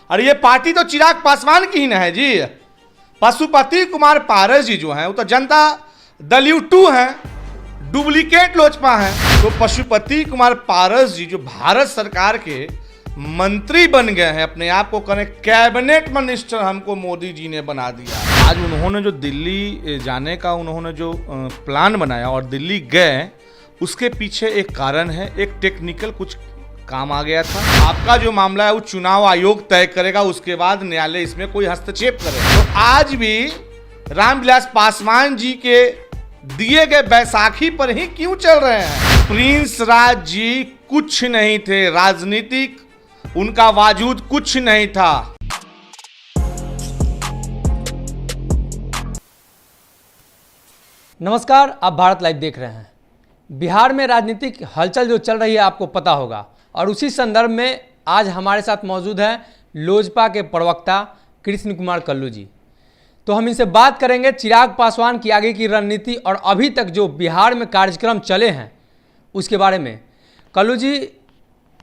और ये पार्टी तो चिराग पासवान की ही न है जी। पशुपति कुमार पारस जी जो हैं वो तो जनता दल यू 2 हैं, डुप्लीकेट लोजपा हैं। तो पशुपति कुमार पारस जी जो भारत सरकार के मंत्री बन गए हैं, अपने आप को करें कैबिनेट मिनिस्टर, हमको मोदी जी ने बना दिया। आज उन्होंने जो दिल्ली जाने का उन्होंने जो प्लान बनाया और दिल्ली गए, उसके पीछे एक कारण है, एक टेक्निकल कुछ काम आ गया था। आपका जो मामला है वो चुनाव आयोग तय करेगा, उसके बाद न्यायालय इसमें कोई हस्तक्षेप करेगा। तो आज भी रामविलास पासवान जी के दिए गए बैसाखी पर ही क्यों चल रहे हैं? प्रिंस राज जी कुछ नहीं थे, राजनीतिक उनका वजूद कुछ नहीं था। नमस्कार, आप भारत लाइव देख रहे हैं। बिहार में राजनीतिक हलचल जो चल रही है आपको पता होगा, और उसी संदर्भ में आज हमारे साथ मौजूद हैं लोजपा के प्रवक्ता कृष्ण कुमार कल्लू जी। तो हम इनसे बात करेंगे चिराग पासवान की आगे की रणनीति और अभी तक जो बिहार में कार्यक्रम चले हैं उसके बारे में। कल्लू जी,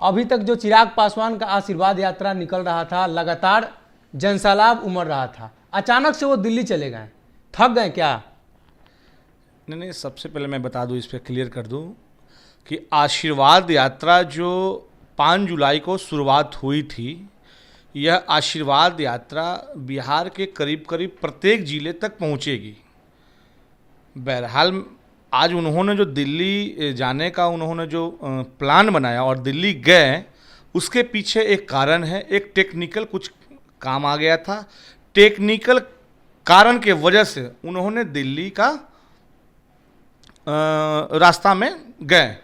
अभी तक जो चिराग पासवान का आशीर्वाद यात्रा निकल रहा था, लगातार जनसैलाब उमड़ रहा था, अचानक से वो दिल्ली चले गए, थक गए क्या? नहीं, सबसे पहले मैं बता दूं, इस पर क्लियर कर दूं कि आशीर्वाद यात्रा जो 5 जुलाई को शुरुआत हुई थी, यह आशीर्वाद यात्रा बिहार के करीब करीब प्रत्येक जिले तक पहुंचेगी। बहरहाल आज उन्होंने जो दिल्ली जाने का उन्होंने जो प्लान बनाया और दिल्ली गए, उसके पीछे एक कारण है, एक टेक्निकल कुछ काम आ गया था। टेक्निकल कारण के वजह से उन्होंने दिल्ली का रास्ता में गए।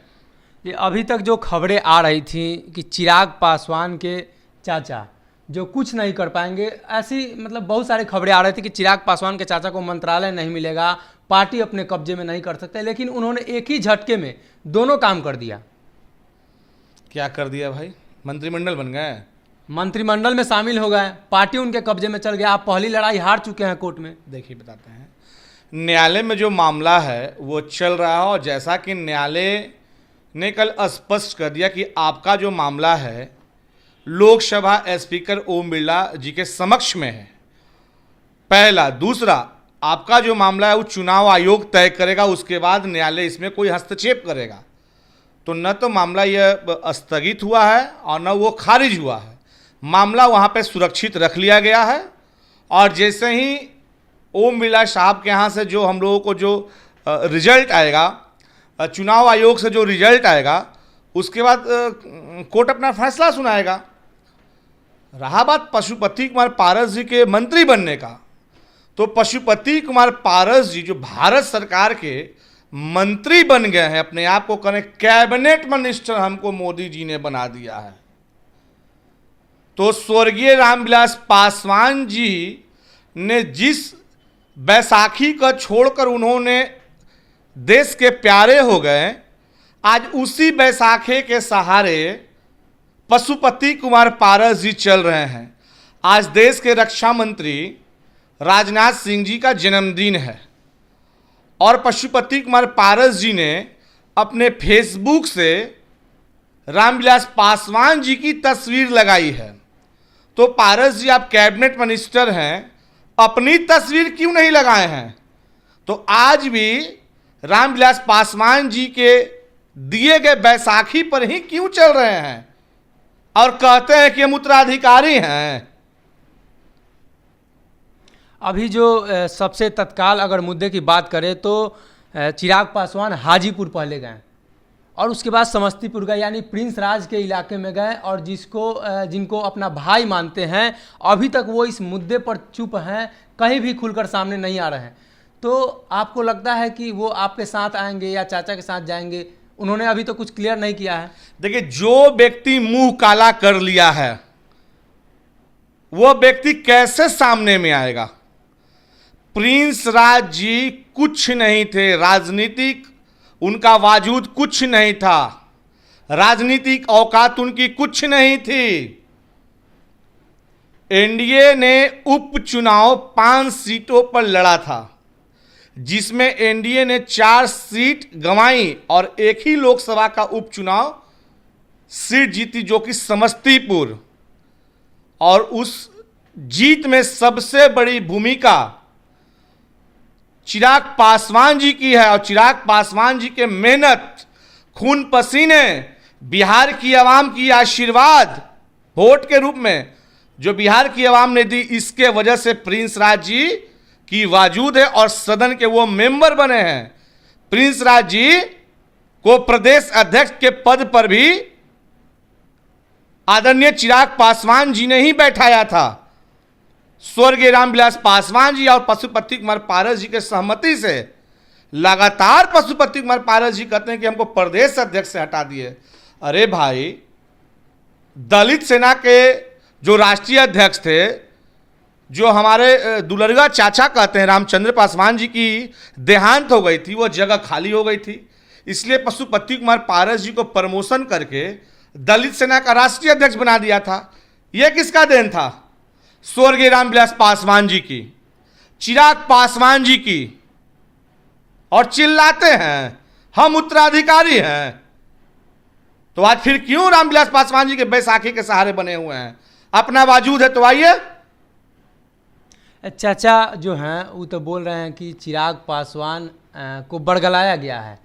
ये अभी तक जो खबरें आ रही थी कि चिराग पासवान के चाचा जो कुछ नहीं कर पाएंगे, ऐसी मतलब बहुत सारी खबरें आ रही थी कि चिराग पासवान के चाचा को मंत्रालय नहीं मिलेगा, पार्टी अपने कब्जे में नहीं कर सकते, लेकिन उन्होंने एक ही झटके में दोनों काम कर दिया। क्या कर दिया भाई? मंत्रिमंडल बन गए, मंत्रिमंडल में शामिल हो गए, पार्टी उनके कब्जे में चल गया। आप पहली लड़ाई हार चुके हैं कोर्ट में। देखिए बताते हैं, न्यायालय में जो मामला है वो चल रहा है, और जैसा कि न्यायालय ने कल स्पष्ट कर दिया कि आपका जो मामला है लोकसभा स्पीकर ओम बिरला जी के समक्ष में है, पहला। दूसरा, आपका जो मामला है वो चुनाव आयोग तय करेगा, उसके बाद न्यायालय इसमें कोई हस्तक्षेप करेगा। तो न तो मामला यह स्थगित हुआ है और न वो खारिज हुआ है, मामला वहाँ पे सुरक्षित रख लिया गया है। और जैसे ही ओम बिरला साहब के यहाँ से जो हम लोगों को जो रिजल्ट आएगा, चुनाव आयोग से जो रिजल्ट आएगा, उसके बाद कोर्ट अपना फैसला सुनाएगा। रहा बात पशुपति कुमार पारस जी के मंत्री बनने का, तो पशुपति कुमार पारस जी जो भारत सरकार के मंत्री बन गए हैं, अपने आप को करें कैबिनेट मिनिस्टर, हमको मोदी जी ने बना दिया है। तो स्वर्गीय रामविलास पासवान जी ने जिस बैसाखी को छोड़कर उन्होंने देश के प्यारे हो गए, आज उसी बैसाखी के सहारे पशुपति कुमार पारस जी चल रहे हैं। आज देश के रक्षा मंत्री राजनाथ सिंह जी का जन्मदिन है, और पशुपति कुमार पारस जी ने अपने फेसबुक से रामविलास पासवान जी की तस्वीर लगाई है। तो पारस जी, आप कैबिनेट मिनिस्टर हैं, अपनी तस्वीर क्यों नहीं लगाए हैं? तो आज भी रामविलास पासवान जी के दिए गए बैसाखी पर ही क्यों चल रहे हैं और कहते हैं कि हम उत्तराधिकारी हैं? अभी जो सबसे तत्काल अगर मुद्दे की बात करें तो चिराग पासवान हाजीपुर पहले गए और उसके बाद समस्तीपुर गए, यानी प्रिंस राज के इलाके में गए, और जिनको अपना भाई मानते हैं, अभी तक वो इस मुद्दे पर चुप हैं, कहीं भी खुलकर सामने नहीं आ रहे हैं। तो आपको लगता है कि वो आपके साथ आएंगे या चाचा के साथ जाएंगे? उन्होंने अभी तो कुछ क्लियर नहीं किया है। देखिए, जो व्यक्ति मुंह काला कर लिया है वो व्यक्ति कैसे सामने में आएगा? प्रिंस राज जी कुछ नहीं थे, राजनीतिक उनका वजूद कुछ नहीं था, राजनीतिक औकात उनकी कुछ नहीं थी। एनडीए ने उपचुनाव 5 सीटों पर लड़ा था, जिसमें एनडीए ने 4 सीट गंवाई और एक ही लोकसभा का उपचुनाव सीट जीती, जो कि समस्तीपुर। और उस जीत में सबसे बड़ी भूमिका चिराग पासवान जी की है। और चिराग पासवान जी के मेहनत, खून पसीने, बिहार की आवाम की आशीर्वाद वोट के रूप में जो बिहार की आवाम ने दी, इसके वजह से प्रिंस राज जी की वाजूद है और सदन के वो मेंबर बने हैं। प्रिंस राज जी को प्रदेश अध्यक्ष के पद पर भी आदरणीय चिराग पासवान जी ने ही बैठाया था। स्वर्गीय रामविलास पासवान जी और पशुपति कुमार पारस जी के सहमति से लगातार पशुपति कुमार पारस जी कहते हैं कि हमको प्रदेश अध्यक्ष से हटा दिए। अरे भाई, दलित सेना के जो राष्ट्रीय अध्यक्ष थे, जो हमारे दुलरगा चाचा कहते हैं रामचंद्र पासवान जी की देहांत हो गई थी, वो जगह खाली हो गई थी, इसलिए पशुपति कुमार पारस जी को प्रमोशन करके दलित सेना का राष्ट्रीय अध्यक्ष बना दिया था। यह किसका देन था? स्वर्गीय रामविलास पासवान जी की, चिराग पासवान जी की। और चिल्लाते हैं हम उत्तराधिकारी हैं, तो आज फिर क्यों रामविलास पासवान जी के बैसाखी के सहारे बने हुए हैं? अपना वाजूद है तो आइए। चाचा जो हैं वो तो बोल रहे हैं कि चिराग पासवान को बरगलाया गया है,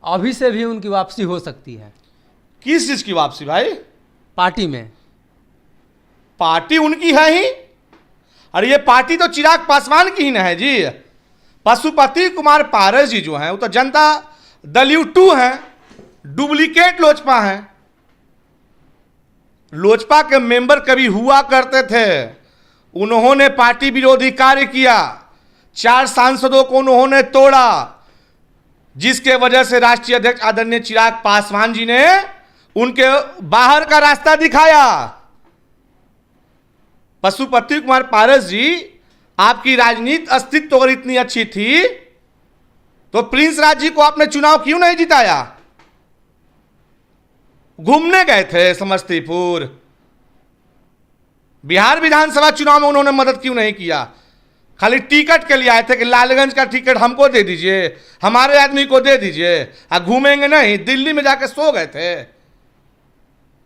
अभी से भी उनकी वापसी हो सकती है। किस चीज की वापसी भाई? पार्टी में। पार्टी उनकी है ही, और ये पार्टी तो चिराग पासवान की ही ना है जी। पशुपति कुमार पारस जी जो हैं वो तो जनता दल U2 हैं, डुप्लीकेट लोजपा हैं। लोजपा के मेंबर कभी हुआ करते थे, उन्होंने पार्टी विरोधी कार्य किया, 4 सांसदों को उन्होंने तोड़ा, जिसके वजह से राष्ट्रीय अध्यक्ष आदरणीय चिराग पासवान जी ने उनके बाहर का रास्ता दिखाया। पशुपति कुमार पारस जी, आपकी राजनीति अस्तित्व अगर इतनी अच्छी थी तो प्रिंस राज जी को आपने चुनाव क्यों नहीं जिताया? घूमने गए थे समस्तीपुर, बिहार विधानसभा चुनाव में उन्होंने मदद क्यों नहीं किया? खाली टिकट के लिए आए थे कि लालगंज का टिकट हमको दे दीजिए, हमारे आदमी को दे दीजिए, घूमेंगे नहीं। दिल्ली में जाके सो गए थे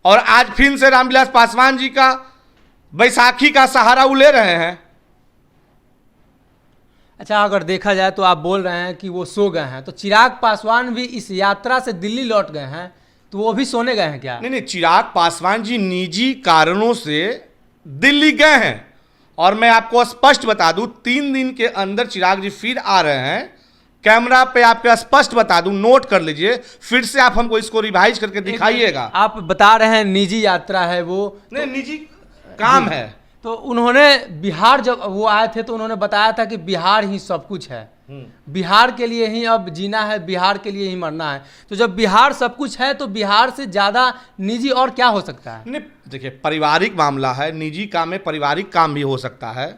और आज फिर से रामविलास पासवान जी का बैसाखी का सहारा वो ले रहे हैं। अच्छा, अगर देखा जाए तो आप बोल रहे हैं कि वो सो गए हैं, तो चिराग पासवान भी इस यात्रा से दिल्ली लौट गए हैं, तो वो भी सोने गए हैं क्या? नहीं, चिराग पासवान जी निजी कारणों से दिल्ली गए हैं। और मैं आपको स्पष्ट बता दूं, 3 दिन के अंदर चिराग जी फिर आ रहे हैं। कैमरा पे आपको स्पष्ट बता दूं, नोट कर लीजिए, फिर से आप हमको इसको रिवाइज करके दिखाइएगा। आप बता रहे हैं निजी यात्रा है वो, नहीं, निजी काम है। तो उन्होंने बिहार जब वो आए थे तो उन्होंने बताया था कि बिहार ही सब कुछ है, बिहार के लिए ही अब जीना है, बिहार के लिए ही मरना है। तो जब बिहार सब कुछ है तो बिहार से ज़्यादा निजी और क्या हो सकता है? नहीं, देखिए, पारिवारिक मामला है, निजी काम में पारिवारिक काम भी हो सकता है।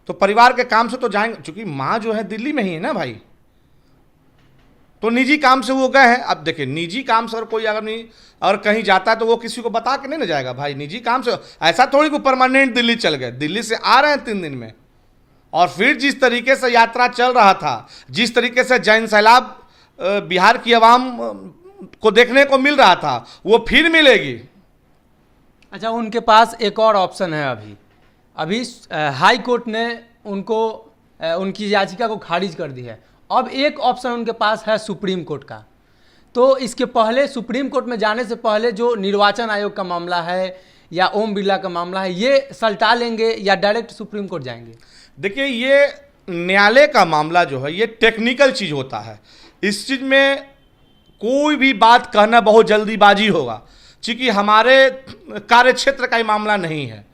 तो परिवार के काम से तो जाएंगे, क्योंकि माँ जो है दिल्ली में ही है ना भाई, तो निजी काम से वो गए हैं। अब देखिए, निजी काम से अगर कोई अगर कहीं जाता है तो वो किसी को बता के नहीं ना जाएगा भाई। निजी काम से ऐसा थोड़ी को परमानेंट दिल्ली चल गए, दिल्ली से आ रहे हैं 3 दिन में। और फिर जिस तरीके से यात्रा चल रहा था, जिस तरीके से जैन सैलाब बिहार की आवाम को देखने को मिल रहा था, वो फिर मिलेगी। अच्छा, उनके पास एक और ऑप्शन है। अभी हाई कोर्ट ने उनकी याचिका को खारिज कर दी है। अब एक ऑप्शन उनके पास है सुप्रीम कोर्ट का। तो इसके पहले सुप्रीम कोर्ट में जाने से पहले जो निर्वाचन आयोग का मामला है या ओम बिरला का मामला है, ये सलटा लेंगे या डायरेक्ट सुप्रीम कोर्ट जाएंगे? देखिए, ये न्यायालय का मामला जो है ये टेक्निकल चीज़ होता है। इस चीज़ में कोई भी बात कहना बहुत जल्दीबाजी होगा, क्योंकि हमारे कार्यक्षेत्र का ये मामला नहीं है।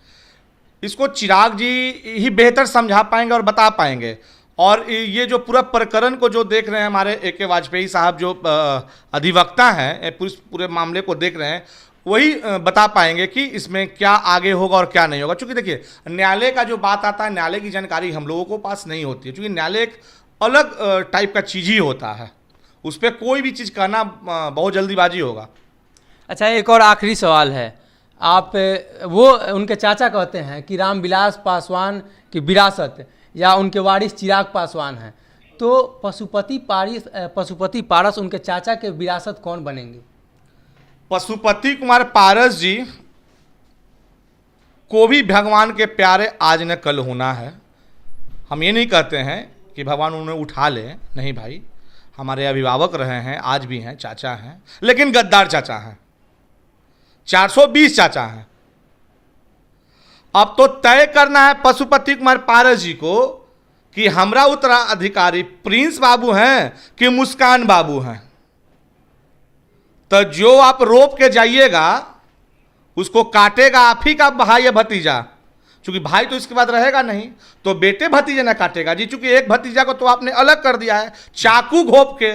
इसको चिराग जी ही बेहतर समझा पाएंगे और बता पाएंगे। और ये जो पूरा प्रकरण को जो देख रहे हैं हमारे AK वाजपेयी साहब, जो अधिवक्ता हैं, पूरे मामले को देख रहे हैं, वही बता पाएंगे कि इसमें क्या आगे होगा और क्या नहीं होगा। क्योंकि देखिए, न्यायालय का जो बात आता है, न्यायालय की जानकारी हम लोगों को पास नहीं होती है, क्योंकि न्यायालय एक अलग टाइप का चीज़ ही होता है। उस पर कोई भी चीज़ कहना बहुत जल्दीबाजी होगा। अच्छा, एक और आखिरी सवाल है। आप वो उनके चाचा कहते हैं कि रामविलास पासवान की विरासत या उनके वारिस चिराग पासवान हैं, तो पशुपति पारस उनके चाचा के विरासत कौन बनेंगे? पशुपति कुमार पारस जी को भी भगवान के प्यारे आज न कल होना है। हम ये नहीं कहते हैं कि भगवान उन्हें उठा ले, नहीं भाई, हमारे अभिभावक रहे हैं, आज भी हैं, चाचा हैं, लेकिन गद्दार चाचा हैं, 420 चाचा हैं। अब तो तय करना है पशुपति कुमार पारस जी को कि हमरा उत्तराधिकारी प्रिंस बाबू हैं कि मुस्कान बाबू हैं। तो जो आप रोप के जाइएगा उसको काटेगा आप ही का भाई या भतीजा, क्योंकि भाई तो इसके बाद रहेगा नहीं, तो बेटे भतीजे ना काटेगा जी, क्योंकि एक भतीजा को तो आपने अलग कर दिया है चाकू घोप के।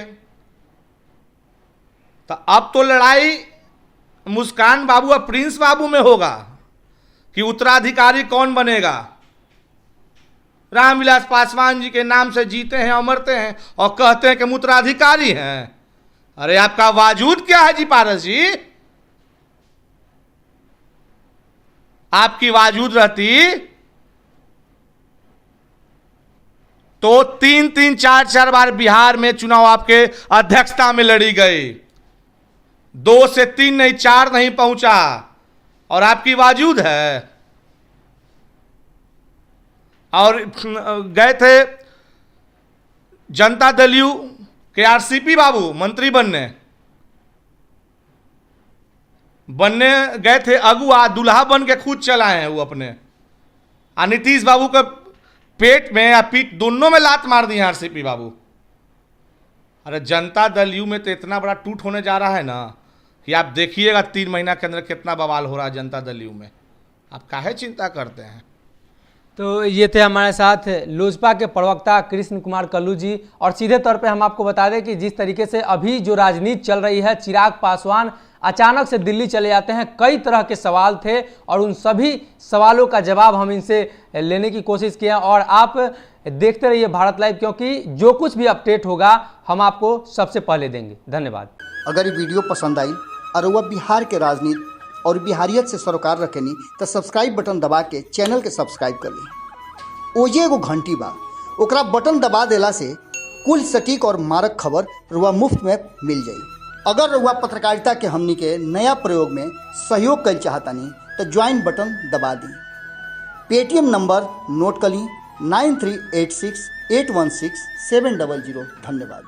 तो अब तो लड़ाई मुस्कान बाबू और प्रिंस बाबू में होगा कि उत्तराधिकारी कौन बनेगा। रामविलास पासवान जी के नाम से जीते हैं, अमरते हैं और कहते हैं कि हम उत्तराधिकारी हैं। अरे आपका वाजूद क्या है जी पारस जी? आपकी वाजूद रहती तो 3-3, 4-4 बार बिहार में चुनाव आपके अध्यक्षता में लड़ी गई, 2 से 3 नहीं 4 नहीं पहुंचा, और आपकी वाजूद है। और गए थे जनता दल यू के आरसीपी बाबू मंत्री बनने गए थे, अगुआ दूल्हा बन के खुद चलाए हैं वो अपने। नीतीश बाबू के पेट में या पीठ दोनों में लात मार दी है आरसीपी बाबू। अरे जनता दल यू में तो इतना बड़ा टूट होने जा रहा है ना कि आप देखिएगा 3 महीना के अंदर कितना बवाल हो रहा है जनता दल यू में। आप काहे चिंता करते हैं? तो ये थे हमारे साथ लोजपा के प्रवक्ता कृष्ण कुमार कल्लू जी। और सीधे तौर पे हम आपको बता दें कि जिस तरीके से अभी जो राजनीति चल रही है, चिराग पासवान अचानक से दिल्ली चले जाते हैं, कई तरह के सवाल थे और उन सभी सवालों का जवाब हम इनसे लेने की कोशिश किए। और आप देखते रहिए भारत लाइव, क्योंकि जो कुछ भी अपडेट होगा हम आपको सबसे पहले देंगे। धन्यवाद। अगर ये वीडियो पसंद आई और वह बिहार के राजनीति और बिहारियत से सरोकार रखेनी तो सब्सक्राइब बटन दबा के चैनल के सब्सक्राइब कर ली। ओजे एगो घंटी बा, ओकरा बटन दबा देला से कुल सटीक और मारक खबर रुआ मुफ्त में मिल जाई। अगर रुआ पत्रकारिता के हमनी के नया प्रयोग में सहयोग कर चाहतानी तो ज्वाइन बटन दबा दी। पेटीएम नंबर नोट कर ली 9386816700। धन्यवाद।